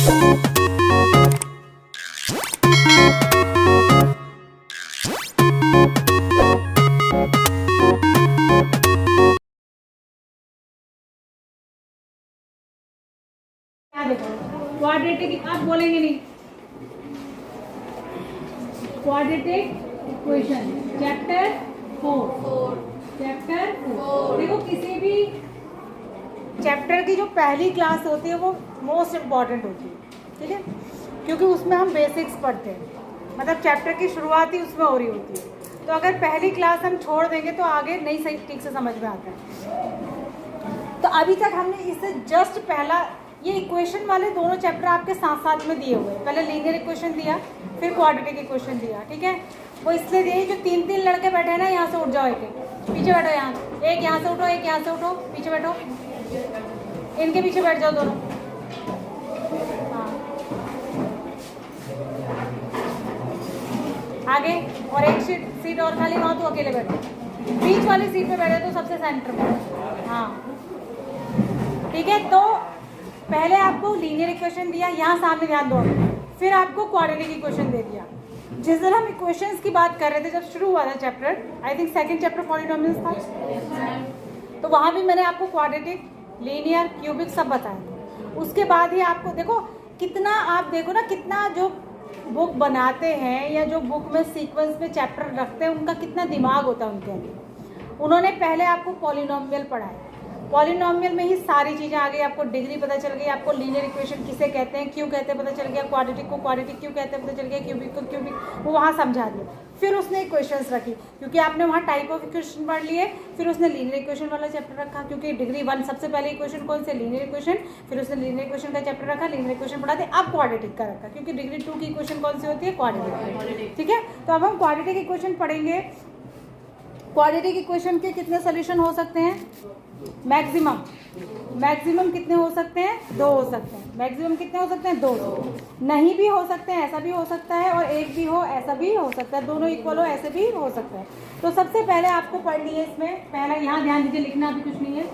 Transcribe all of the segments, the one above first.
Quadratic आप बोलेंगे नहीं, क्वाड्रेटिक इक्वेशन चैप्टर 4। देखो किसी भी चैप्टर की जो पहली क्लास होती है वो मोस्ट इम्पॉर्टेंट होती है, ठीक है, क्योंकि उसमें हम बेसिक्स पढ़ते हैं, मतलब चैप्टर की शुरुआत ही उसमें हो रही होती है। तो अगर पहली क्लास हम छोड़ देंगे तो आगे नहीं सही ठीक से समझ में आता है। तो अभी तक हमने इससे जस्ट पहला ये इक्वेशन वाले दोनों चैप्टर आपके साथ साथ में दिए हुए हैं। पहले लीनियर इक्वेशन दिया, फिर क्वाड्रेटिक इक्वेशन दिया, ठीक है। वो इसलिए दिए जो तीन तीन लड़के बैठे हैं ना, यहाँ से उठ जाओ, एक पीछे बैठो, एक यहाँ से उठो, एक यहाँ से उठो, पीछे बैठो, इनके पीछे बैठ जाओ दोनों। हाँ आगे, और एक सीट और खाली, वहाँ तो अकेले बैठो, बीच वाली सीट पे बैठे तो सबसे सेंटर में। हाँ ठीक है, तो पहले आपको लीनियर इक्वेशन दिया, यहाँ सामने ध्यान दो, फिर आपको क्वाड्रेटिक इक्वेशन दे दिया। जिस दिन हम इक्वेशंस की बात कर रहे थे, जब शुरू हुआ था chapter, I think second chapter polynomials था, तो वहाँ भी मैंने आपको क्वाड्रेटिक, लीनियर, क्यूबिक सब बताया। उसके बाद ही आपको देखो कितना, आप देखो ना कितना जो बुक बनाते हैं या जो बुक में सीक्वेंस में चैप्टर रखते हैं, उनका कितना दिमाग होता है उनके अंदर। उन्होंने पहले आपको पॉलिनोमियल पढ़ाया, पॉलिनोमियल में ही सारी चीज़ें आ गई, आपको डिग्री पता चल गई, आपको लीनियर इक्वेशन किसे कहते हैं, क्यों कहते हैं पता चल गया, क्वाड्रेटिक को क्वाड्रेटिक क्यों कहते हैं पता चल गया, क्यूबिक को क्यूबिक, वो वहाँ समझा दिया। फिर उसने इक्वेशंस रखी, क्योंकि आपने वहाँ टाइप ऑफ इक्वेशन पढ़ लिए। फिर उसने लीनियर इक्वेशन वाला चैप्टर रखा, क्योंकि डिग्री 1 सबसे पहले इक्वेशन कौन से, लीनियर इक्वेशन। फिर उसने लीनियर इक्वेशन का चैप्टर रखा, लीनियर इक्वेशन पढ़ा दे। अब क्वाड्रेटिक का रखा, क्योंकि डिग्री 2 की इक्वेशन कौन सी होती है, क्वाड्रेटिक, ठीक है। तो अब हम क्वाड्रेटिक इक्वेशन पढ़ेंगे। क्वाड्रेटिक इक्वेशन के कितने सोल्यूशन हो सकते हैं, मैक्सिमम कितने हो सकते हैं, 2 हो सकते हैं। मैक्सिमम कितने हो सकते हैं, 2। नहीं भी हो सकते हैं, ऐसा भी हो सकता है, और एक भी हो, ऐसा भी हो सकता है, दोनों इक्वल हो, ऐसे भी हो सकता है। तो सबसे पहले आपको पढ़नी है इसमें, पहला यहाँ ध्यान दीजिए, लिखना भी कुछ नहीं है,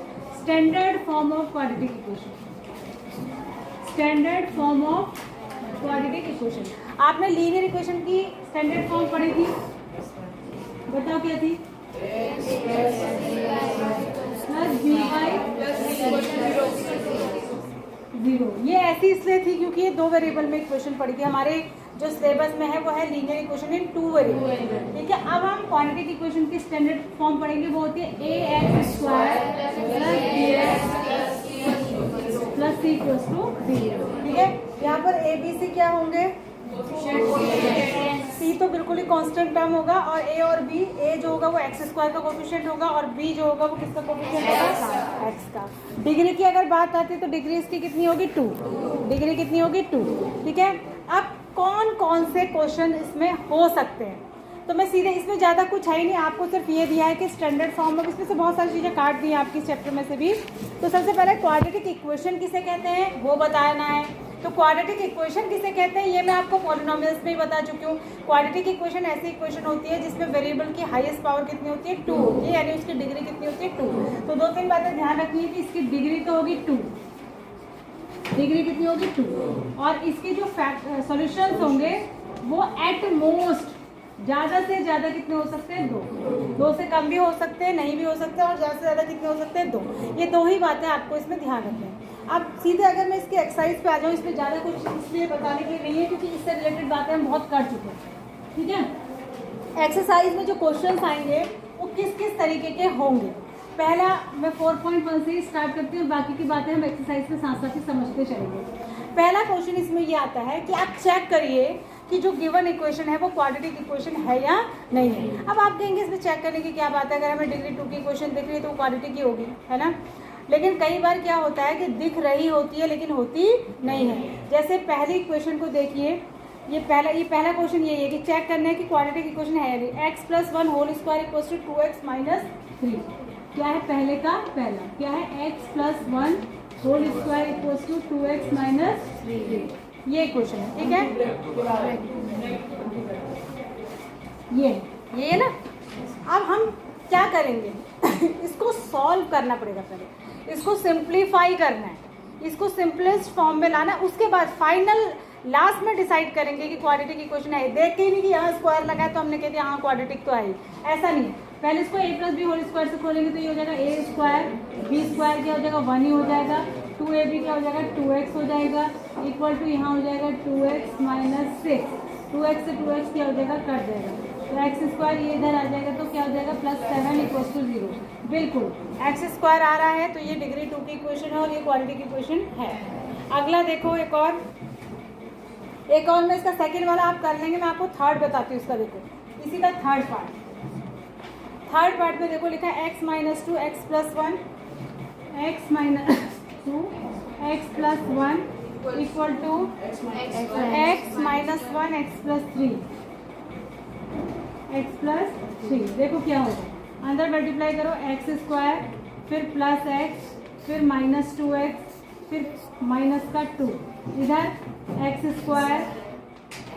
standard form of quadratic equation. Standard form of quadratic equation, आपने लीनियर इक्वेशन की स्टैंडर्ड फॉर्म पढ़ी थी, बताओ क्या थी, जीरो। ये ऐसी इसलिए थी क्योंकि ये 2 वेरिएबल में इक्वेशन पड़ी थी। हमारे जो सिलेबस में है वो है लीनियर इक्वेशन इन 2 वेरिएबल, ठीक है। अब हम क्वाड्रेटिक इक्वेशन की स्टैंडर्ड फॉर्म पढ़ेंगे, वो होती है ax² + bx + c = 0, ठीक है। यहाँ पर a b c क्या होंगे, सी तो बिल्कुल ही कांस्टेंट टर्म होगा, और ए और बी, ए जो होगा वो x² का कोफिशिएंट होगा, और बी जो होगा वो किसका कोफिशिएंट होगा, x का। डिग्री की अगर बात आती है तो डिग्री इसकी कितनी होगी, 2, डिग्री कितनी होगी, 2, ठीक है। अब कौन कौन से क्वेश्चन इसमें हो सकते हैं, तो मैं सीधे, इसमें ज़्यादा कुछ है ही नहीं, आपको सिर्फ ये दिया है कि स्टैंडर्ड फॉर्म में, इसमें से बहुत सारी चीज़ें काट दी हैं आपकी चैप्टर में से भी। तो सबसे पहले क्वाड्रेटिक इक्वेशन किसे कहते हैं वो बताना है। तो क्वाड्रेटिक इक्वेशन किसे कहते हैं ये मैं आपको पॉलिनोमियल्स में ही बता चुकी हूँ। क्वाड्रेटिक इक्वेशन ऐसी इक्वेशन होती है जिसमें वेरिएबल की हाईएस्ट पावर कितनी होती है, 2 होती है, यानी उसकी डिग्री कितनी होती है, 2। तो 2-3 बातें ध्यान रखनी है कि इसकी डिग्री तो होगी 2, डिग्री कितनी होगी, 2, और इसके जो सॉल्यूशंस होंगे वो एट मोस्ट ज़्यादा से ज़्यादा कितने हो सकते हैं, 2 से कम भी हो सकते हैं, नहीं भी हो सकते, और ज़्यादा से ज़्यादा कितने हो सकते हैं, 2। ये 2 ही बातें आपको इसमें ध्यान रखनी है। अब सीधे अगर मैं इसके एक्सरसाइज पे आ जाऊँ, इसमें ज़्यादा कुछ इसलिए बताने के लिए नहीं है क्योंकि इससे रिलेटेड बातें हम बहुत कर चुके हैं, ठीक है। एक्सरसाइज में जो क्वेश्चंस आएंगे वो किस किस तरीके के होंगे, पहला मैं 4.1 से ही स्टार्ट करती हूँ, बाकी की बातें हम एक्सरसाइज में साथ साथ ही समझते चलेंगे। पहला क्वेश्चन इसमें ये आता है कि आप चेक करिए कि जो गिवन इक्वेशन है वो क्वाड्रेटिक इक्वेशन है या नहीं है। अब आप कहेंगे इसमें चेक करने की क्या बात है, अगर हमें डिग्री 2 की इक्वेशन दिख रही है तो क्वाड्रेटिक ही होगी, है ना। लेकिन कई बार क्या होता है कि दिख रही होती है लेकिन होती नहीं है। जैसे पहली इक्वेशन को देखिए, ये पहला क्वेश्चन यही है कि चेक करना है कि क्वाड्रेटिक इक्वेशन है या नहीं। x + 1 होल स्क्वायर = 2x - 3, क्या है पहले का पहला, क्या है x + 1 होल स्क्वायर = 2x - 3, ये इक्वेशन है, ठीक है। ये ना, अब हम क्या करेंगे इसको सॉल्व करना पड़ेगा, पहले इसको सिंप्लीफाई करना है। इसको सिंपलेस्ट फॉर्म में लाना, उसके बाद फाइनल लास्ट में डिसाइड करेंगे कि क्वाड्रेटिक इक्वेशन है। देख के ही नहीं कि यहाँ स्क्वायर लगा है तो हमने कह दिया हाँ क्वाड्रेटिक तो आई, ऐसा नहीं। पहले इसको a plus b whole square से खोलेंगे तो ये हो जाएगा a स्क्वायर, b स्क्वायर क्या हो जाएगा 1 ही हो जाएगा, 2ab क्या हो जाएगा 2x हो जाएगा, इक्वल टू यहाँ हो जाएगा 2x माइनस 6, 2x से 2x क्या हो जाएगा कट जाएगा, तो एक्स स्क्वायर ये इधर आ जाएगा तो क्या हो जाएगा +7 इक्वल्स टू 0। बिल्कुल एक्स स्क्वायर आ रहा है तो ये डिग्री 2 की इक्वेशन है और ये क्वाड्रेटिक इक्वेशन है। अगला देखो एक और में इसका सेकंड वाला आप कर लेंगे, मैं आपको थर्ड बताती हूँ इसका। देखो इसी का थर्ड पार्ट में देखो लिखा है x minus 2 x plus 1, x minus 2 x plus 1 equal to x minus 1 x plus 3, x plus 3। देखो क्या होगा, अंदर मल्टीप्लाई करो x स्क्वायर फिर प्लस x फिर माइनस 2x फिर माइनस का 2, इधर x square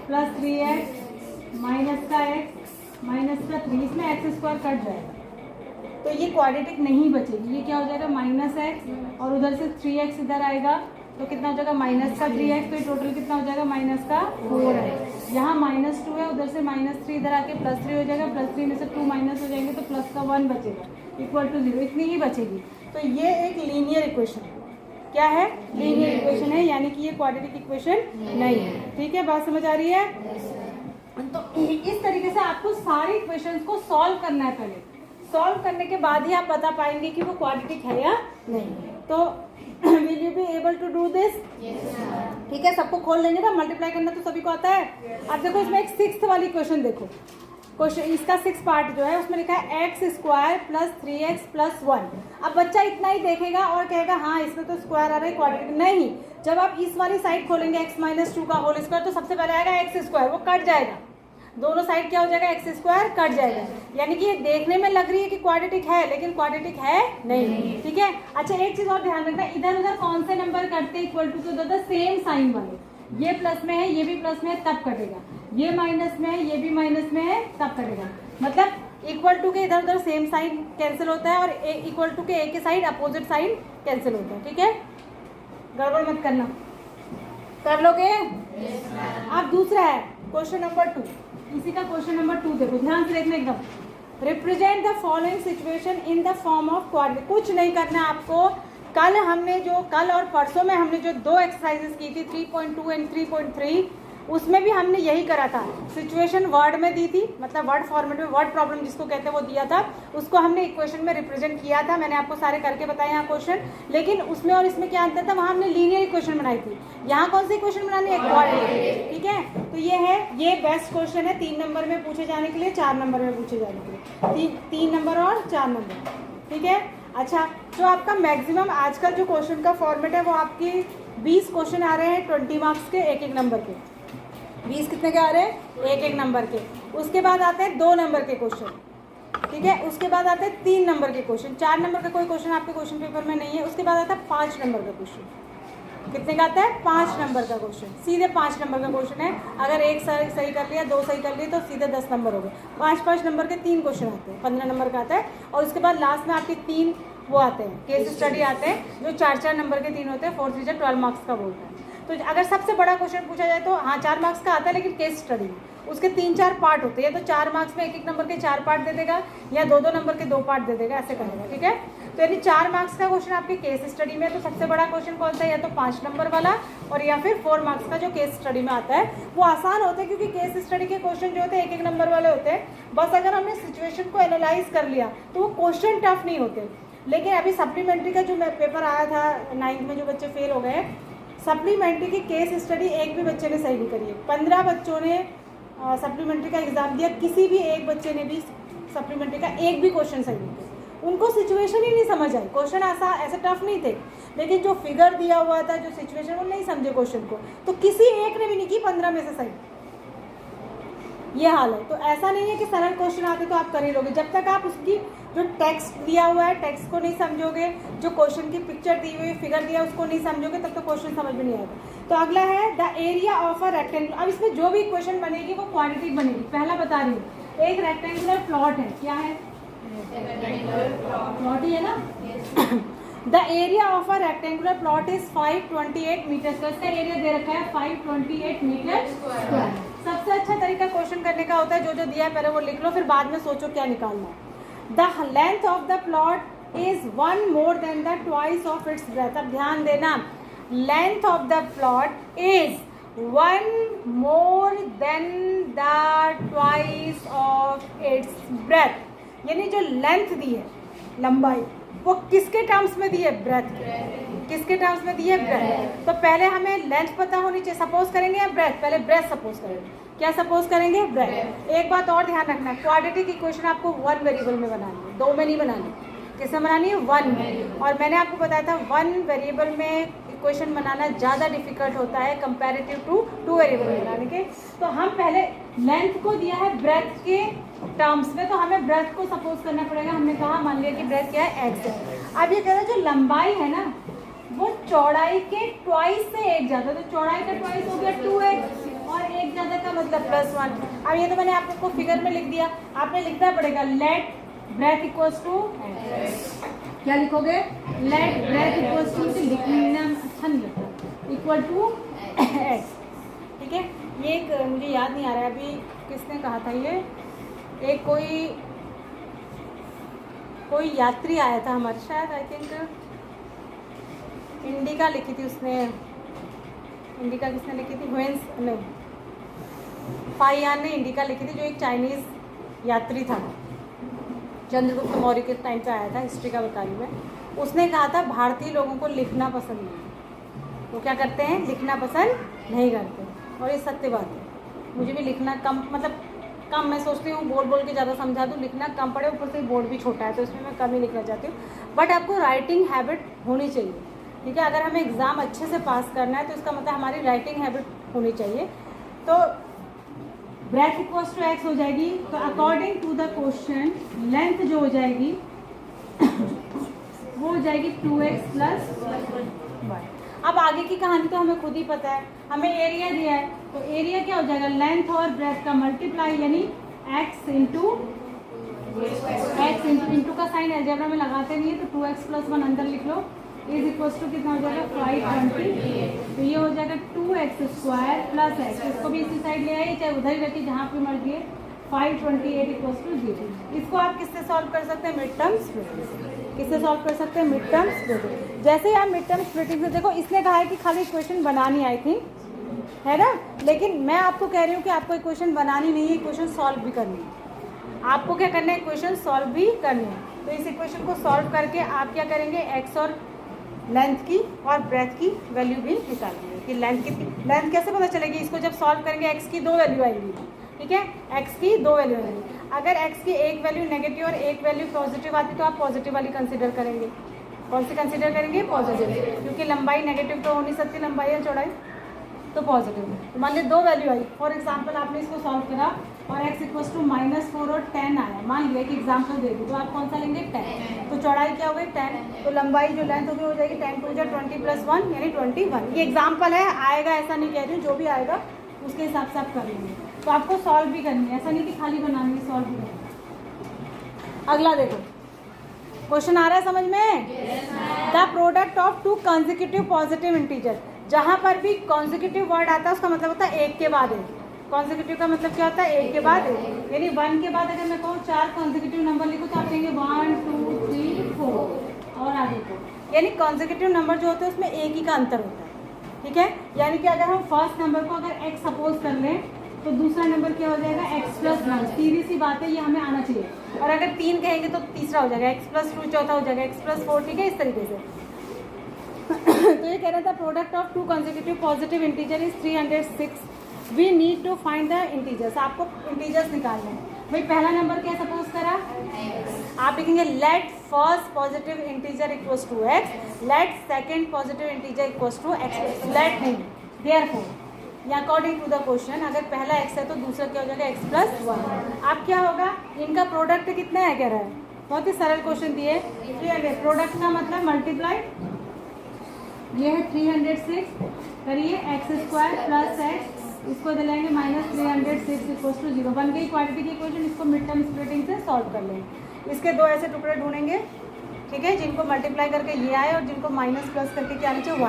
plus 3x minus का x माइनस का 3, इसमें एक्स स्क्वायर कट जाएगा तो ये क्वाड्रेटिक नहीं बचेगी, ये क्या हो जाएगा माइनस एक्स और उधर से 3x इधर आएगा तो कितना हो जाएगा माइनस का 3x, तो टोटल कितना हो जाएगा माइनस का 4 है। यहाँ माइनस 2 है, उधर से माइनस 3 इधर आके प्लस 3 हो जाएगा, प्लस 3 में से 2 माइनस हो जाएंगे तो प्लस का 1 बचेगा इक्वल टू 0, इतनी ही बचेगी। तो ये एक लीनियर इक्वेशन है। क्या है? लीनियर इक्वेशन है, यानी कि ये क्वाड्रेटिक इक्वेशन नहीं है। ठीक है, बात समझ आ रही है? तो इस तरीके से आपको सारी इक्वेशंस को सॉल्व करना है। पहले सॉल्व करने के बाद ही आप बता पाएंगे कि वो क्वाड्रेटिक है या नहीं। तो will you be able to do this? ठीक है, सबको खोल लेंगे ना, मल्टीप्लाई करना तो सभी को आता है। अब देखो इसमें एक 6th वाली क्वेश्चन देखो, क्वेश्चन इसका 6 पार्ट जो है उसमें लिखा है x square plus 3x plus 1। अब बच्चा इतना ही देखेगा और कहेगा हाँ इसमें तो स्क्वायर आ रहा है क्वाड्रेटिक नहीं। जब आप इस वाली साइड खोलेंगे x माइनस 2 का होल स्क्वायर तो सबसे पहले आएगा एक्स स्क्वायर, वो कट जाएगा, दोनों साइड क्या हो जाएगा एक्स स्क्वायर कट जाएगा। यानी कि ये देखने में लग रही है कि क्वाड्रेटिक है लेकिन क्वाड्रेटिक है नहीं। ठीक है, अच्छा एक चीज और ध्यान रखना, इधर उधर कौन से नंबर कटते हैं इक्वल टू के उधर सेम साइन वाले, ये प्लस में है ये भी प्लस में है तब कटेगा, ये माइनस में है ये भी माइनस में है तब कटेगा। मतलब इक्वल टू के इधर उधर सेम साइन कैंसिल होता है और इक्वल टू के एक के साइड अपोजिट साइन कैंसिल होता है। ठीक है, गड़बड़ मत करना, कर लोगे? अब दूसरा है क्वेश्चन नंबर 2, इसी का क्वेश्चन नंबर 2 देखो ध्यान से देखना एकदम। Represent the following situation in the form of quadratic. कुछ नहीं करना है आपको, कल और परसों में हमने जो 2 एक्सरसाइजेस की थी 3.2 एंड 3.3 उसमें भी हमने यही करा था। सिचुएशन वर्ड में दी थी, मतलब वर्ड फॉर्मेट में, वर्ड प्रॉब्लम जिसको कहते हैं वो दिया था, उसको हमने इक्वेशन में रिप्रेजेंट किया था। मैंने आपको सारे करके बताया यहाँ क्वेश्चन, लेकिन उसमें और इसमें क्या अंतर था, वहाँ हमने लीनियर इक्वेशन बनाई थी, यहाँ कौन सी इक्वेशन बनानी है? क्वाड्रेटिक। ठीक है, तो ये है, ये बेस्ट क्वेश्चन है 3 नंबर में पूछे जाने के लिए, 4 नंबर में पूछे जाने के लिए, 3 नंबर और 4 नंबर। ठीक है, अच्छा जो आपका मैक्सिमम आजकल जो क्वेश्चन का फॉर्मेट है वो आपकी 20 क्वेश्चन आ रहे हैं 20 मार्क्स के, एक नंबर के। 20 कितने के आ रहे हैं? एक नंबर के। उसके बाद आते हैं 2 नंबर के क्वेश्चन। ठीक है, उसके बाद आते हैं 3 नंबर के क्वेश्चन, 4 नंबर का कोई क्वेश्चन आपके क्वेश्चन पेपर में नहीं है। उसके बाद आता है 5 नंबर का क्वेश्चन। कितने का आता है? 5 नंबर का क्वेश्चन, सीधे 5 नंबर का क्वेश्चन है। अगर एक सही कर लिया, 2 सही कर लिए तो सीधे 10 नंबर हो गए। 5 नंबर के 3 क्वेश्चन आते हैं, 15 नंबर का आता है। और उसके बाद लास्ट में आपके 3 वो आते हैं केस स्टडी आते हैं, जो 4-4 नंबर के 3 होते हैं, 4 3 12 मार्क्स का बोलता है। तो अगर सबसे बड़ा क्वेश्चन पूछा जाए तो हाँ 4 मार्क्स का आता है, लेकिन केस स्टडी उसके 3-4 पार्ट होते हैं, तो 4 मार्क्स में 1-1 नंबर के 4 पार्ट दे देगा या 2-2 नंबर के 2 पार्ट दे देगा, ऐसे करेगा। ठीक है, तो यानी 4 मार्क्स का क्वेश्चन आपके केस स्टडी में, तो सबसे बड़ा क्वेश्चन कौन सा है? या तो 5 नंबर वाला और या फिर 4 मार्क्स का जो केस स्टडी में आता है। वो आसान होता है क्योंकि केस स्टडी के क्वेश्चन जो होते हैं 1-1 नंबर वाले होते हैं। बस अगर हमने सिचुएशन को एनालाइज कर लिया तो वो क्वेश्चन टफ नहीं होते। लेकिन अभी सप्लीमेंट्री का जो पेपर आया था 9th में, जो बच्चे फेल हो गए, सप्लीमेंट्री की केस स्टडी एक भी बच्चे ने सही नहीं करी है। 15 बच्चों ने सप्लीमेंट्री का एग्जाम दिया, किसी भी एक बच्चे ने भी सप्लीमेंट्री का एक भी क्वेश्चन सही नहीं किया। उनको सिचुएशन ही नहीं समझ आई, क्वेश्चन ऐसे टफ नहीं थे, लेकिन जो फिगर दिया हुआ था, जो सिचुएशन, वो नहीं समझे क्वेश्चन को, तो किसी एक ने भी नहीं की 15 में से सही। ये हाल है। तो ऐसा नहीं है कि सरल क्वेश्चन आते तो आप कर ही लोगे, जब तक आप उसकी जो टेक्स्ट दिया हुआ है टेक्स्ट को नहीं समझोगे, जो क्वेश्चन की पिक्चर दी हुई फिगर दिया उसको नहीं समझोगे, तब तो क्वेश्चन समझ में नहीं आएगा। तो अगला है the area of a rectangle. अब इसमें जो भी इक्वेशन बनेगी वो क्वाड्रेटिक बनेगी। पहला बता रही हूँ, एक रेक्टेंगुलर प्लॉट है, क्या है? प्लॉट ही है ना। The area of a rectangular plot is 528 metre square. इसका एरिया दे रखा है 528 मीटर स्क्वायर। सबसे अच्छा तरीका क्वेश्चन करने का होता है जो जो दिया है पहले वो लिख लो, फिर बाद में सोचो क्या निकालना है। The length of the plot is 1 more than the twice of its breadth। अब ध्यान देना, length of the plot is 1 more than the twice of its breadth, यानी जो लेंथ दी है लंबाई वो किसके टर्म्स में दी है? ब्रेथ के। किसके टर्म्स में दी है? ब्रेथ। तो पहले हमें लेंथ पता होनी चाहिए। सपोज करेंगे या ब्रेथ? पहले ब्रेथ सपोज करेंगे। क्या सपोज करेंगे? ब्रेथ। एक बात और ध्यान रखना, क्वाड्रेटिक इक्वेशन आपको 1 वेरिएबल में बनानी है, 2 में नहीं बनानी। किसमें बनानी है? 1 में। और मैंने आपको बताया था 1 वेरिएबल में इक्वेशन बनाना ज़्यादा डिफिकल्ट होता है कंपैरेटिव टू 2 वेरिएबल में बनाने के। तो हम पहले लेंथ को दिया है ब्रेथ के टर्म्स में, तो हमें ब्रेथ को सपोज करना पड़ेगा। हमने कहा मान लिया कि ब्रेथ क्या है? x है। अब ये कह रहा है जो लंबाई है ना वो चौड़ाई के ट्वाइस से 1 ज़्यादा, तो चौड़ाई का ट्वाइस हो गया 2x और 1 ज़्यादा का मतलब +1। अब ये तो मैंने आपको फिगर में लिख दिया, आपने लिखना पड़ेगा लेट ब्रेथ इक्वल्स टू, क्या लिखोगे? लेट ब्रेथ इक्वल्स टू, लिखना अच्छा नहीं लगता, इक्वल टू x। ठीक है, ये एक मुझे याद नहीं आ रहा है अभी किसने कहा था ये, एक कोई यात्री आया था हमारे, शायद आई थिंक इंडिका लिखी थी उसने। इंडिका किसने लिखी थी? हुएंस नहीं, फाइयान ने इंडिका लिखी थी, जो एक चाइनीज़ यात्री था, चंद्रगुप्त मौर्य के टाइम पे आया था, हिस्ट्री का बता रही मैं। उसने कहा था भारतीय लोगों को लिखना पसंद नहीं, वो क्या करते हैं? लिखना पसंद नहीं करते। और ये सत्य बात है, मुझे भी लिखना कम, मतलब कम मैं सोचती हूँ बोल के ज़्यादा समझा दूँ, लिखना कम पड़े, ऊपर से बोर्ड भी छोटा है तो इसमें मैं कम ही लिखना चाहती हूँ। बट आपको राइटिंग हैबिट होनी चाहिए। ठीक है, अगर हमें एग्ज़ाम अच्छे से पास करना है तो इसका मतलब हमारी राइटिंग हैबिट होनी चाहिए। तो ब्रेथ इक्वल्स टू x हो जाएगी, तो according to the question length जो हो जाएगी वो हो जाएगी 2x + 1। अब आगे की कहानी तो हमें खुद ही पता है, हमें एरिया दिया है, तो एरिया क्या हो जाएगा? लेंथ और ब्रेथ का मल्टीप्लाई, यानी x इंटू का साइन अलजेब्रा में लगाते नहीं है, तो 2x + 1 अंदर लिख लो, इज इक्वल्स टू कितना हो जाएगा? 520। तो ये हो जाएगा 2x² + x, इसको भी इसी साइड ले आइए, चाहे उधर ही रहती जहाँ पे मर्जी है। 528 = 0। इसको आप किससे सॉल्व कर सकते हैं? Mid term splitting. किससे सॉल्व कर सकते हैं? Mid term splitting. जैसे ही आप मिड टर्म स्प्लिटिंग से, देखो इसने कहा है कि खाली इक्वेशन बनानी आई थी, है ना, लेकिन मैं आपको कह रही हूँ कि आपको इक्वेशन बनानी नहीं है, इक्वेशन सॉल्व भी करनी है। आपको क्या करना है? इक्वेशन सॉल्व भी करनी है। तो इस इक्वेशन को सॉल्व करके आप क्या करेंगे? x और लेंथ की और ब्रेथ की वैल्यू भी निकालेंगे कि लेंथ कितनी, लेंथ कैसे पता चलेगी? इसको जब सॉल्व करेंगे x की 2 वैल्यू आएगी। ठीक है, x की 2 वैल्यू आएगी। अगर x की एक वैल्यू नेगेटिव और एक वैल्यू पॉजिटिव आती तो आप पॉजिटिव वाली कंसिडर करेंगे। कौन सी कंसिडर करेंगे? पॉजिटिव, क्योंकि लंबाई नेगेटिव तो हो नहीं सकती, लंबाई या चौड़ाई, तो पॉजिटिव। तो मान लीजिए 2 वैल्यू आई, फॉर एग्जाम्पल आपने इसको सॉल्व करा और x इक्वल्स टू -4 और 10 आया, मान लिया कि एग्जाम्पल दे दी, तो आप कौन सा लेंगे? 10। तो चौड़ाई क्या हो गई? 10। तो लंबाई जो लेंथ होगी हो जाएगी 10 × 20 + 1 यानी 21। ये एग्जाम्पल है, आएगा ऐसा नहीं कह रही हूँ, जो भी आएगा उसके हिसाब से आप कर लेंगे। तो आपको सॉल्व भी करनी है, ऐसा नहीं कि खाली बनानी है, सॉल्व भी करनी है। अगला देखो, क्वेश्चन आ रहा है समझ में? The product of 2 consecutive positive integer. जहाँ पर भी कॉन्जिक्यूटिव वर्ड आता है उसका मतलब होता है एक के बाद एक। कॉन्जिक्यूटिव का मतलब क्या होता है? एक के बाद एक, यानी 1 के बाद अगर मैं कहूँ 4 कॉन्जिक्यूटिव नंबर लिखो तो आप कहेंगे 1 2 3 4 और आगे को, यानी कॉन्जिक्यूटिव नंबर जो होते हैं उसमें एक ही का अंतर होता है। ठीक है, यानी कि अगर हम फर्स्ट नंबर को अगर x सपोज कर लें तो दूसरा नंबर क्या हो जाएगा? x + 1। सीधी सी बात है, ये हमें आना चाहिए। और अगर 3 कहेंगे तो तीसरा हो जाएगा x + 2, चौथा हो जाएगा x + 4। ठीक है, इस तरीके से। तो ये कह रहा था product of 2 consecutive positive integer is 306। We need to find the integers. आपको इंटीजर्स निकालने हैं। भाई पहला नंबर क्या सपोज करा? आप लिखेंगे let first positive integer equals to x, let second positive integer equals to x, let नहीं, देयरफॉर या अकॉर्डिंग टू द क्वेश्चन अगर पहला x है तो दूसरा क्या हो जाएगा? x + 1। अब क्या होगा? इनका प्रोडक्ट कितना है कह रहा है? बहुत ही सरल क्वेश्चन दिए। प्रोडक्ट का मतलब मल्टीप्लाई, ये है 306, करिए x² + x, इसको दिलाएंगे -306 = 0। बन गई क्वाड्रेटिक इक्वेशन। इसको मिड टर्म स्प्लिटिंग से सॉल्व कर लेंगे। इसके 2 ऐसे टुकड़े ढूंढेंगे ठीक है, जिनको मल्टीप्लाई करके ये आए और जिनको माइनस प्लस करके क्या आना चाहिए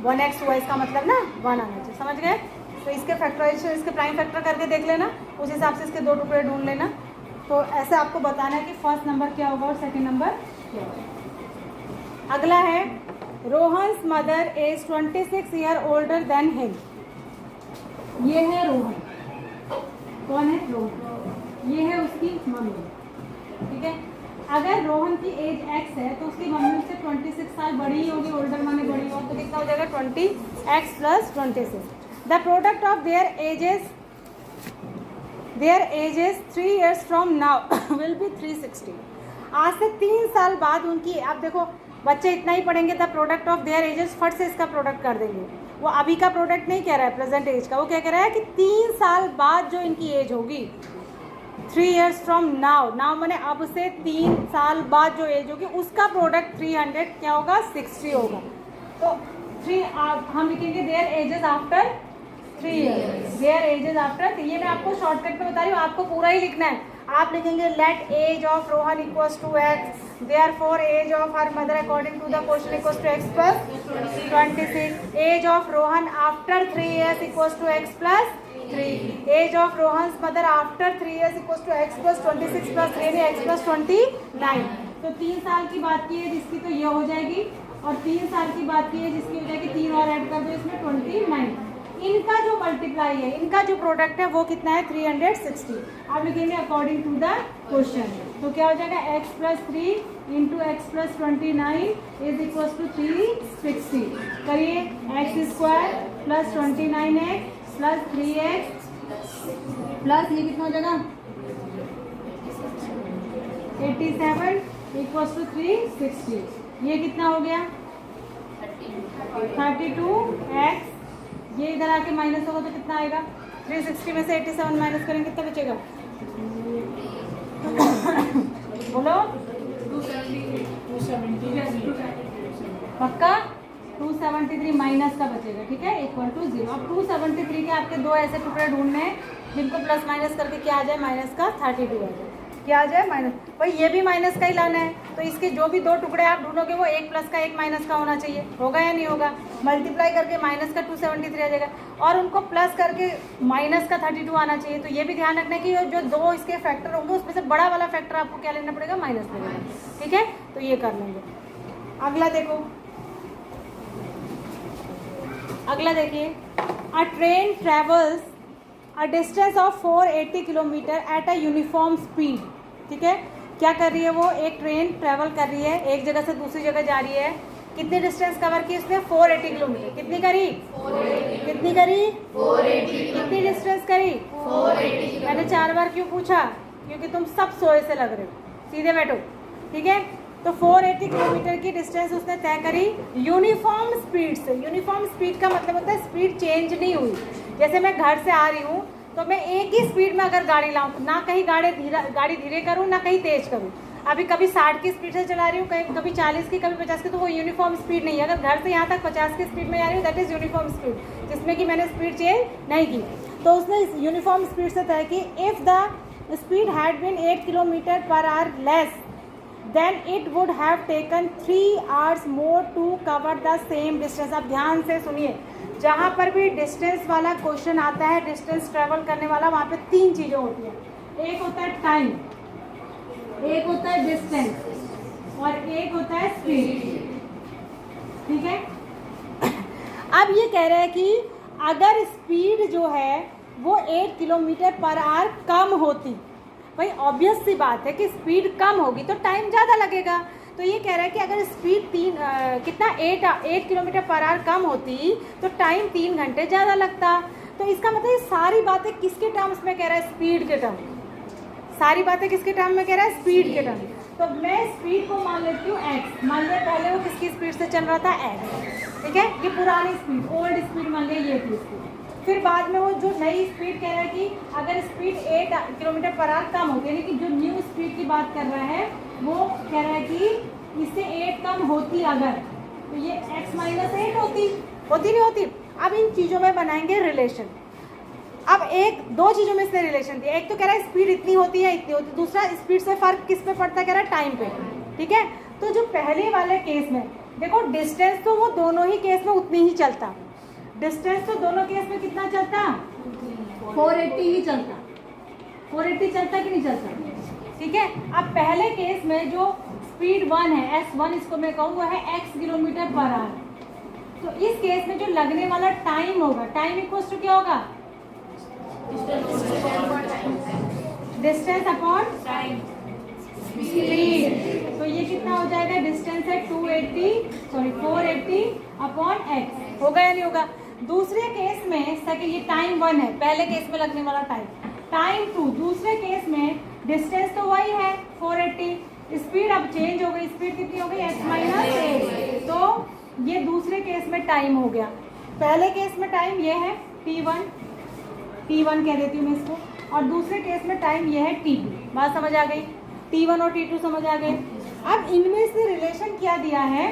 1x हुआ, इसका मतलब ना 1 आना चाहिए, समझ गए। तो इसके फैक्टराइजेशन, इसके प्राइम फैक्टर करके देख लेना, उस हिसाब से इसके 2 टुकड़े ढूंढ लेना। तो ऐसे आपको बताना है कि फर्स्ट नंबर क्या होगा और सेकंड नंबर क्या होगा। अगला है Rohan's mother is 26 year older than him. ये है रोहन, कौन है रोहन, ये है उसकी मम्मी, ठीक है। अगर रोहन की एज x है तो उसकी मम्मी उससे 26 साल बड़ी ही होगी, ओल्डर माने बड़ी हो, तो कितना हो जाएगा 20x + 26। The product of their edges 3 years from now will be 360। आज से 3 साल बाद उनकी, आप देखो बच्चे इतना ही पढ़ेंगे, the product of their edges फट से इसका प्रोडक्ट कर देंगे। वो अभी का प्रोडक्ट नहीं कह रहा है, प्रेजेंट एज का, वो क्या कह रहा है कि 3 साल बाद जो इनकी एज होगी 3 years फ्रॉम नाउ, नाउ मैंने अब से 3 साल बाद जो एज होगी उसका प्रोडक्ट 300 क्या होगा 60 होगा। तो 3 हम लिखेंगे there edges after 3 years, there edges after, ये मैं आपको शॉर्टकट में बता रही हूँ, आपको पूरा ही लिखना है। आप लिखेंगे let age of Rohan equals to x, therefore age of her mother according to the question equals to x + 26, age of Rohan after 3 years equals to x + 3, age of Rohan's mother after 3 years equals to x + 26 + 3 x + 29। तो 3 साल की बात की है जिसकी, तो ये हो जाएगी, और 3 साल की बात की है जिसकी हो जाएगी 3 और ऐड कर दो इसमें 29। इनका जो मल्टीप्लाई है, इनका जो प्रोडक्ट है वो कितना है 360। आप लिखेंगे अकॉर्डिंग टू द क्वेश्चन, तो क्या हो जाएगा x + 3 × x + 29 = 360। करिए x² + 29x + 3x प्लस ये कितना हो जाएगा 87 = 360। ये कितना हो गया 32x, ये इधर आके माइनस होगा तो कितना आएगा 360 में से 87 माइनस करेंगे कितना बचेगा बोलो 270 पक्का 273 माइनस का बचेगा, ठीक है, = 0। अब 273 के आपके 2 ऐसे टुकड़े ढूंढने हैं जिनको प्लस माइनस करके क्या आ जाए माइनस का 32 आ जाए, क्या आ जाए माइनस, भाई ये भी माइनस का ही लाना है, तो इसके जो भी 2 टुकड़े आप ढूंढोगे वो एक प्लस का एक माइनस का होना चाहिए, होगा या नहीं होगा। मल्टीप्लाई करके माइनस का 273 आ जाएगा और उनको प्लस करके माइनस का 32 आना चाहिए। तो ये भी ध्यान रखना है कि जो 2 इसके फैक्टर होंगे उसमें से बड़ा वाला फैक्टर आपको क्या लेना पड़ेगा माइनस लेना, ठीक है। तो ये कर लेंगे। अगला देखो, अगला देखिए, अ train travels a distance of 480 kilometre at a uniform speed, ठीक है। क्या कर रही है वो, एक ट्रेन ट्रेवल कर रही है, एक जगह से दूसरी जगह जा रही है, कितनी डिस्टेंस कवर की उसने 480 किलोमीटर, कितनी करी 480, कितनी करी 480, कितनी डिस्टेंस करी 480। मैंने 4 बार क्यों पूछा, क्योंकि तुम सब सोए से लग रहे हो, सीधे बैठो, ठीक है। तो 480 किलोमीटर की डिस्टेंस उसने तय करी यूनिफॉर्म स्पीड से। यूनिफॉर्म स्पीड का मतलब होता है स्पीड चेंज नहीं हुई, जैसे मैं घर से आ रही हूँ तो मैं एक ही स्पीड में अगर गाड़ी लाऊं, ना कहीं गाड़ी धीरे करूँ ना कहीं तेज करूँ, अभी कभी 60 की स्पीड से चला रही हूँ, कभी 40 की कभी 50 की, तो वो यूनिफॉर्म स्पीड नहीं है। अगर घर से यहाँ तक 50 की स्पीड में जा रही हूँ दैट इज़ यूनिफॉर्म स्पीड, जिसमें कि मैंने स्पीड चेंज नहीं की। तो उसने यूनिफॉर्म स्पीड से तय की, if the speed had been 8 km/h less then it would have taken 3 hours more to cover the same distance। अब ध्यान से सुनिए, जहाँ पर भी डिस्टेंस वाला क्वेश्चन आता है, डिस्टेंस ट्रेवल करने वाला, वहाँ पे 3 चीज़ें होती हैं, एक होता है टाइम, एक होता है डिस्टेंस और एक होता है स्पीड, ठीक है। अब ये कह रहे हैं कि अगर स्पीड जो है वो 8 km/h कम होती, भाई ऑब्वियस सी बात है कि स्पीड कम होगी तो टाइम ज़्यादा लगेगा। तो ये कह रहा है कि अगर स्पीड 8 km/h कम होती तो टाइम 3 घंटे ज़्यादा लगता। तो इसका मतलब ये सारी बातें किसके टर्म्स में कह रहा है, स्पीड के टर्म, सारी बातें किसके टर्म में कह रहा है, स्पीड के टर्म। तो मैं स्पीड को मान लेती हूँ x, मान लिया पहले वो किसकी स्पीड से चल रहा था x, ठीक है, ये पुरानी स्पीड ओल्ड स्पीड मान लिया ये थी स्पीड। फिर बाद में वो जो नई स्पीड कह रहा है कि अगर स्पीड 8 km/h कम होती है, लेकिन जो न्यू स्पीड की बात कर रहा है वो कह रहा है कि इससे 8 कम होती अगर, तो ये x - 8 होती नहीं होती। अब इन चीज़ों में बनाएंगे रिलेशन। अब दो चीज़ों में इसने रिलेशन दिया, एक तो कह रहा है स्पीड इतनी होती है इतनी होती, दूसरा स्पीड से फ़र्क किस पे पड़ता है, कह रहा है टाइम पे, ठीक है। तो जो पहले वाले केस में देखो डिस्टेंस तो वो दोनों ही केस में उतनी ही चलता, डिस्टेंस तो दोनों केस में कितना चलता, 480 ही चलता, 480 चलता कि नहीं चलता, ठीक है। अब पहले केस में जो स्पीड 1 है S1 इसको मैं कहूँ वो है x किलोमीटर पर आवर, तो इस केस में जो लगने वाला टाइम होगा, टाइम इक्वल्स टू क्या होगा, डिस्टेंस अपॉन स्पीड, तो ये कितना हो जाएगा, डिस्टेंस है 480 अपॉन x, होगा या नहीं होगा। दूसरे केस में सेकंड, ये टाइम 1 है पहले केस में लगने वाला टाइम, टाइम 2 दूसरे केस में, डिस्टेंस तो वही है 480, स्पीड अब चेंज हो गई, स्पीड कितनी हो गई x माइनस ए, तो ये दूसरे केस में टाइम हो गया। पहले केस में टाइम ये है t1 कह देती हूँ मैं इसको, और दूसरे केस में टाइम ये है t2, बात समझ आ गई, t1 और t2 समझ आ गए। अब इनमें से रिलेशन क्या दिया है,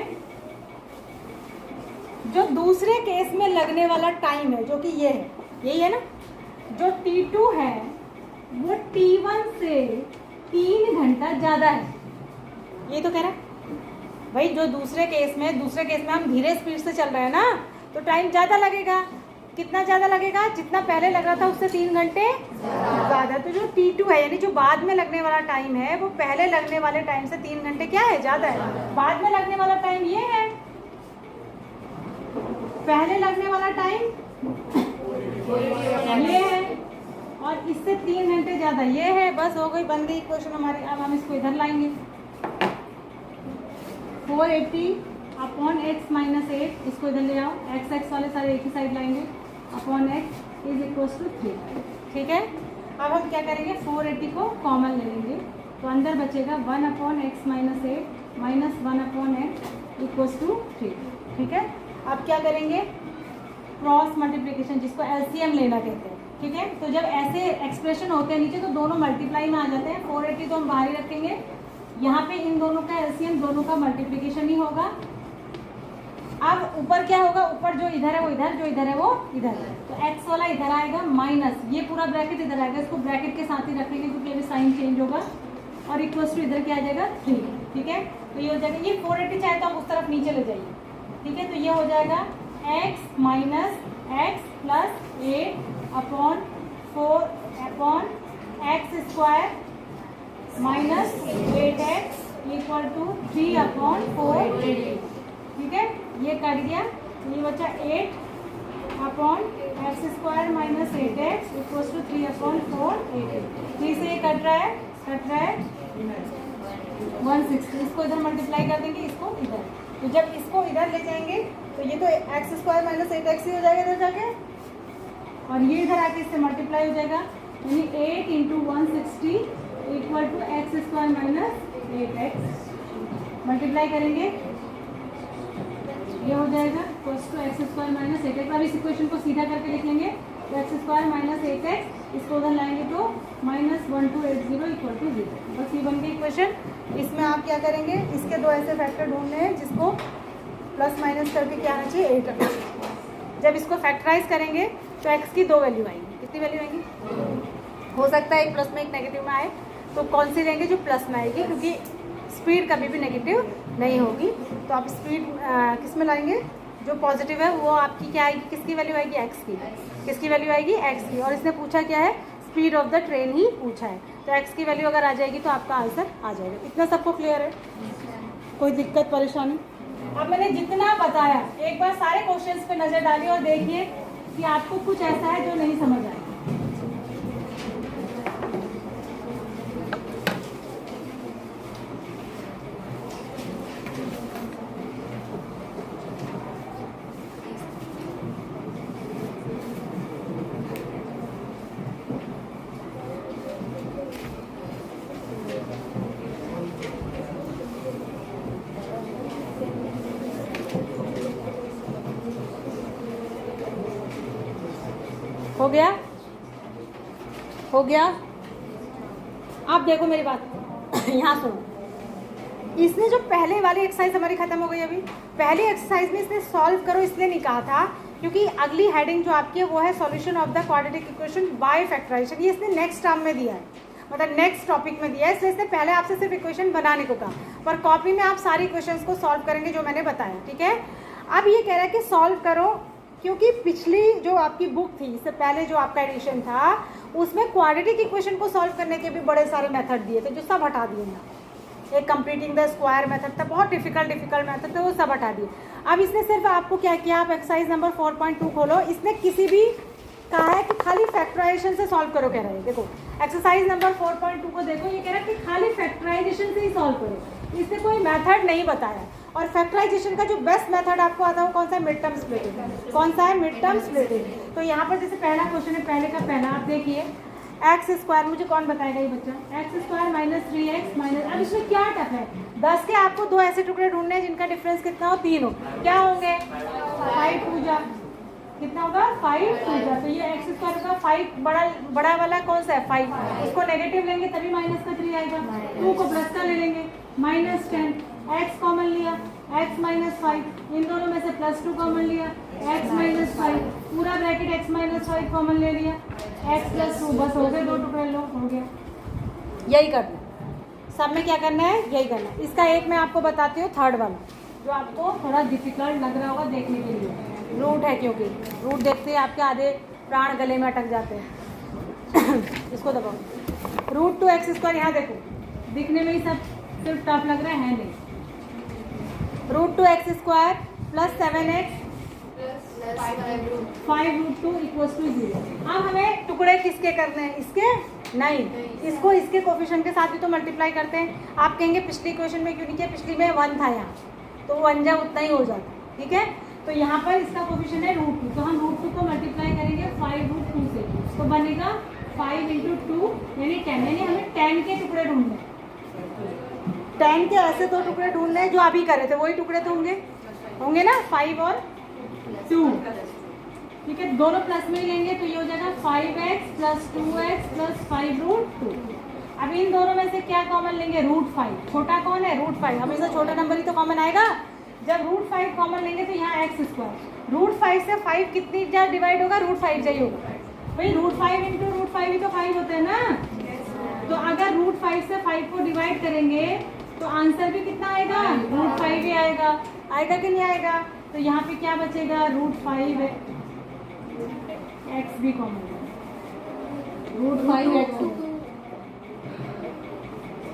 जो दूसरे केस में लगने वाला टाइम है जो कि ये है, यही है ना, जो t2 है वो t1 से 3 घंटा ज़्यादा है, ये तो कह रहा है भाई, जो दूसरे केस में हम धीरे स्पीड से चल रहे हैं ना, तो टाइम ज़्यादा लगेगा, कितना ज़्यादा लगेगा, जितना पहले लग रहा था उससे 3 घंटे ज़्यादा, तो जो t2 है यानी जो बाद में लगने वाला टाइम है वो पहले लगने वाले टाइम से 3 घंटे क्या है, ज़्यादा है। बाद में लगने वाला टाइम ये है, पहले लगने वाला टाइम ये है, और इससे 3 घंटे ज़्यादा ये है, बस हो गई, बन गई इक्वेशन हमारी। अब हम इसको इधर लाएंगे, 480 अपॉन x माइनस 8, इसको इधर ले आओ, x वाले सारे एक ही साइड लाएंगे, upon x is equals to 3, ठीक है। अब हम क्या करेंगे, 480 को कॉमन ले लेंगे, तो अंदर बचेगा 1 upon x minus 8 minus 1 upon x equals to 3, ठीक है। अब क्या करेंगे, क्रॉस मल्टीप्लिकेशन, जिसको LCM लेना कहते हैं, ठीक है। तो जब ऐसे एक्सप्रेशन होते हैं नीचे तो दोनों मल्टीप्लाई में आ जाते हैं, 480 तो हम बाहर ही रखेंगे, यहाँ पे इन दोनों का LCM, दोनों का मल्टीप्लिकेशन ही होगा। अब ऊपर क्या होगा, ऊपर जो इधर है वो इधर, जो इधर है वो इधर, तो x वाला इधर आएगा माइनस, ये पूरा ब्रैकेट इधर आएगा, इसको ब्रैकेट के साथ ही रखेंगे क्योंकि अभी साइन चेंज होगा, और इक्वल्स टू इधर क्या आ जाएगा 3, ठीक है। तो ये हो जाएगा, ये 480 चाहे तो आप उस तरफ नीचे ले जाइए, ठीक है। तो ये हो जाएगा x minus x plus 8 upon 4 upon x square minus 8x equal to 3 upon 4, ठीक है। ये कट गया, ये बचा 8 upon x square minus 8x equal to 3 upon 4, 3 से ये कट रहा है 160, इसको इधर मल्टीप्लाई कर देंगे, इसको इधर, तो जब इसको इधर ले जाएंगे तो ये तो एक्स स्क्वायर माइनस 8x ही हो जाएगा इधर जाके, और ये इधर आके इससे मल्टीप्लाई हो जाएगा, यानी 8 into 160 equal to x square minus 8x, multiply करेंगे ये हो जाएगा first two x square minus 8x। अब इस इक्वेशन को सीधा करके लिखेंगे, तो एक्स स्क्वायर माइनस 8x, इसको उधर लाएंगे तो माइनस 1280 इक्वल टू 0, बस ये बन गई इक्वेशन। इसमें आप क्या करेंगे, इसके दो ऐसे फैक्टर ढूंढने हैं जिसको प्लस माइनस करके क्या आना चाहिए, 8 रखना चाहिए। जब इसको फैक्टराइज करेंगे तो x की 2 वैल्यू आएंगी, कितनी वैल्यू आएंगी, हो सकता है एक प्लस में एक नेगेटिव में आए, तो कौन सी लेंगे, जो प्लस में आएगी, क्योंकि स्पीड कभी भी नेगेटिव नहीं होगी। तो आप स्पीड किस में लाएंगे, जो पॉजिटिव है वो आपकी क्या आएगी, किसकी वैल्यू आएगी, एक्स की, किसकी वैल्यू आएगी, एक्स की, और इसने पूछा क्या है, स्पीड ऑफ द ट्रेन ही पूछा है, तो एक्स की वैल्यू अगर आ जाएगी तो आपका आंसर आ जाएगा। इतना सबको क्लियर है, कोई दिक्कत परेशानी। अब मैंने जितना बताया एक बार सारे क्वेश्चंस पे नज़र डालिए और देखिए कि आपको कुछ ऐसा है जो नहीं समझ आएगा। हो गया, हो गया। आप देखो मेरी बात यहाँ सुनो, इसने जो पहले वाली एक्सरसाइज हमारी खत्म हो गई, अभी पहली एक्सरसाइज में इसने सॉल्व करो इसलिए नहीं कहा था क्योंकि अगली हेडिंग जो आपकी है वो है solution of the quadratic equation by factorisation, ये इसने नेक्स्ट टर्म में दिया है। मतलब नेक्स्ट टॉपिक में दिया है, इसलिए इसने पहले आपसे सिर्फ इक्वेशन बनाने को कहा, पर कॉपी में आप सारी इक्वेशंस को सॉल्व करेंगे जो मैंने बताया, ठीक है। अब ये कह रहा है कि सॉल्व करो, क्योंकि पिछली जो आपकी बुक थी, इससे पहले जो आपका एडिशन था, उसमें क्वाड्रेटिक इक्वेशन को सॉल्व करने के भी बड़े सारे मेथड दिए थे, जो सब हटा दिए ना। एक कंप्लीटिंग द स्क्वायर मेथड था, बहुत डिफिकल्ट मेथड थे, वो सब हटा दिए। अब इसने सिर्फ आपको क्या किया, आप एक्सरसाइज नंबर 4.2 खोलो, इसने किसी भी कहा है कि खाली फैक्टराइजेशन से सॉल्व करो, कह रहा है। देखो एक्सरसाइज नंबर 4.2 को देखो, ये कह रहा है कि खाली फैक्टराइजेशन से ही सॉल्व करो, इसने कोई मेथड नहीं बताया। और फैक्टराइजेशन का जो बेस्ट मेथड आपको आता है वो कौन सा है, मिड टर्म स्प्लिटिंग। कौन सा है, मिड टर्म स्प्लिटिंग। तो यहाँ पर जैसे पहला क्वेश्चन है, पहले का पहला आप देखिए, एक्स स्क्वायर, मुझे कौन बताएगा ये बच्चा, x square minus 3x minus, अब इसमें क्या टफ है, 10 के आपको 2 ऐसे टुकड़े ढूंढने हैं जिनका डिफरेंस कितना हो, 3 हो, क्या होंगे, 5 2 जा, कितना होगा, 5 2 जा। तो ये एक्स स्क्वायर का 5 बड़ा वाला कौन सा है, 5, इसको नेगेटिव लेंगे तभी माइनस का 3 आएगा, 2 को प्लस का ले लेंगे, माइनस 10, एक्स कॉमन लिया, x माइनस 5, इन दोनों में से प्लस 2 कॉमन लिया, x माइनस 5, पूरा ब्रैकेट x माइनस 5 कॉमन ले लिया, x प्लस 2, बस हो गए, 2 टुकड़े लो, हो गया। यही करना है, सब में क्या करना है, यही करना है। इसका एक मैं आपको बताती हूँ, थर्ड वाला, जो आपको थोड़ा डिफिकल्ट लग रहा होगा देखने के लिए, रूट है, क्योंकि रूट देखते ही आपके आधे प्राण गले में अटक जाते हैं। इसको दबाओ, रूट 2x स्क्वायर, यहाँ देखो दिखने में ही सब सिर्फ टफ लग रहा है नहीं, root 2x square plus 7x 5 root 2 equals to 0। अब हमें टुकड़े किसके करने हैं, इसके नहीं, इसको इसके कोफिशिएंट के साथ भी तो मल्टीप्लाई करते हैं। आप कहेंगे पिछली इक्वेशन में क्यों नहीं किया, पिछली में 1 था यहाँ, तो 1 जा उतना ही हो जाता, ठीक है। तो यहाँ पर इसका कोफिशिएंट है रूट 2, तो हम रूट 2 को मल्टीप्लाई करेंगे 5 रूट 2 से, तो बनेगा 5 इंटू 2 यानी 10, यानी हमें 10 के टुकड़े ढूंढने, 10 के ऐसे 2 टुकड़े ढूंढने हैं जो अभी करे थे, वही टुकड़े तो होंगे ना, 5 और 2, ठीक है। दोनों प्लस में ही लेंगे तो ये हो जाएगा 5x plus 2x plus 5 root 2। अब इन दोनों में से क्या कॉमन लेंगे, रूट 5, छोटा कौन है, रूट 5, हमेशा छोटा नंबर ही तो कॉमन आएगा। जब रूट 5 कॉमन लेंगे तो यहाँ एक्स स्क्वायर, रूट 5 से 5 कितनी जा डिवाइड होगा, रूट 5 जा ही होगा भाई, रूट 5 इंटू रूट 5 ही तो 5 होते हैं ना। तो अगर रूट 5 से 5 को डिवाइड करेंगे तो आंसर भी कितना आएगा, रूट 5 ही आएगा, आएगा कि नहीं आएगा। तो यहाँ पे क्या बचेगा, रूट 5 एक्स भी कॉमन, रूट 5 एक्स,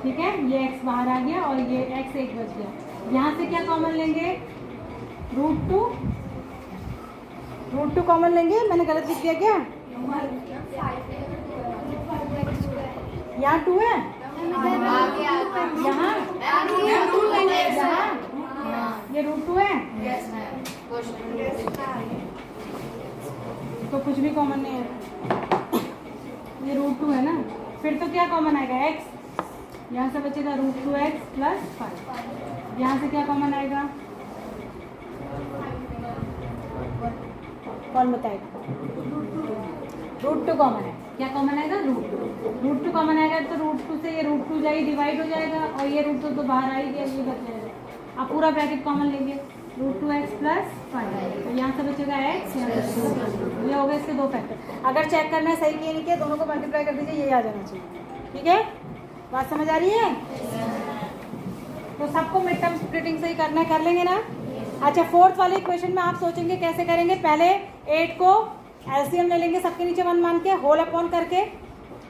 ठीक है, ये x बाहर आ गया और ये x एक बच गया। यहाँ से क्या कॉमन लेंगे, रूट 2 कॉमन लेंगे, मैंने गलत लिख दिया क्या, यहाँ 2 है, यहाँ ये रूट 2 है, तो कुछ भी कॉमन नहीं है, ये रूट 2 है ना, फिर तो क्या कॉमन आएगा, x, यहाँ से बचेगा रूट 2x प्लस 5, यहाँ से क्या कॉमन आएगा, कौन बताएगा, रूट 2 कॉमन है, क्या कॉमन आएगा, रूट 2 कॉमन आएगा, तो रूट 2 से ये रूट 2 जाएगी डिवाइड हो जाएगा और ये रूट 2 तो बाहर आ ही गया, ये बच जाएगा। आप पूरा ब्रैकेट कॉमन लेंगे, रूट 2x प्लस 5, तो यहाँ से बचेगा x, यहाँ से ये हो गए इसके 2 फैक्टर। अगर चेक करना है सही किए नहीं किया, दोनों को मल्टीप्लाई कर दीजिए, यही आ जाना चाहिए, ठीक है, बात समझ आ रही है। तो सबको मिड टर्म स्प्लिटिंग से ही करना है, कर लेंगे ना। अच्छा, फोर्थ वाले इक्वेशन में आप सोचेंगे कैसे करेंगे, पहले 8 को एलसीएम ले लेंगे, सबके नीचे 1 मान के होल अपॉन करके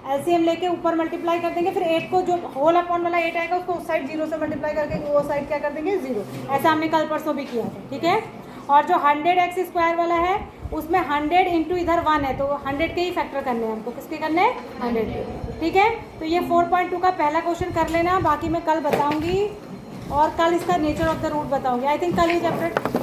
एलसीएम लेके ऊपर मल्टीप्लाई कर देंगे, फिर 8 को जो होल अपॉन वाला 8 आएगा उसको उस साइड 0 से मल्टीप्लाई करके वो साइड क्या कर देंगे, 0। ऐसा हमने कल परसों भी किया था, ठीक है। और जो 100x स्क्वायर वाला है उसमें 100 इंटू इधर 1 है, तो 100 के ही फैक्टर करने हैं हमको, किसके करने हैं, 100 के, ठीक है। तो ये 4.2 का पहला क्वेश्चन कर लेना, बाकी मैं कल बताऊंगी और कल इसका नेचर ऑफ द रूट बताऊंगी। आई थिंक कल ही चैप्टर